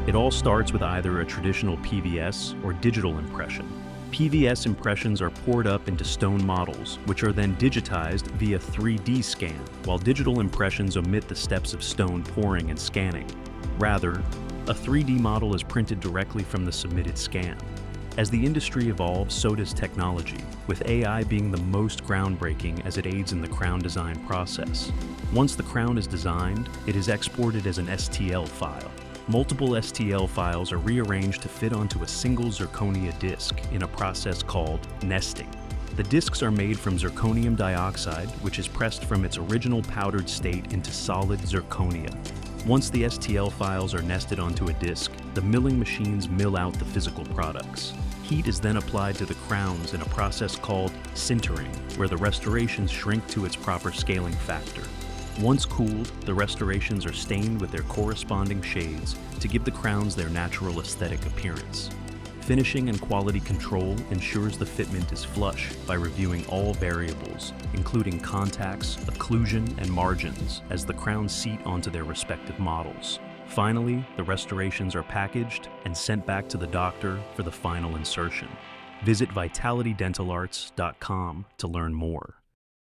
It all starts with either a traditional PVS or digital impression. PVS impressions are poured up into stone models, which are then digitized via 3D scan, while digital impressions omit the steps of stone pouring and scanning. Rather, a 3D model is printed directly from the submitted scan. As the industry evolves, so does technology, with AI being the most groundbreaking as it aids in the crown design process. Once the crown is designed, it is exported as an STL file. Multiple STL files are rearranged to fit onto a single zirconia disc in a process called nesting. The discs are made from zirconium dioxide, which is pressed from its original powdered state into solid zirconia. Once the STL files are nested onto a disc, the milling machines mill out the physical products. Heat is then applied to the crowns in a process called sintering, where the restorations shrink to its proper scaling factor. Once cooled, the restorations are stained with their corresponding shades to give the crowns their natural aesthetic appearance. Finishing and quality control ensures the fitment is flush by reviewing all variables, including contacts, occlusion, and margins, as the crowns seat onto their respective models. Finally, the restorations are packaged and sent back to the doctor for the final insertion. Visit vitalitydentalarts.com to learn more.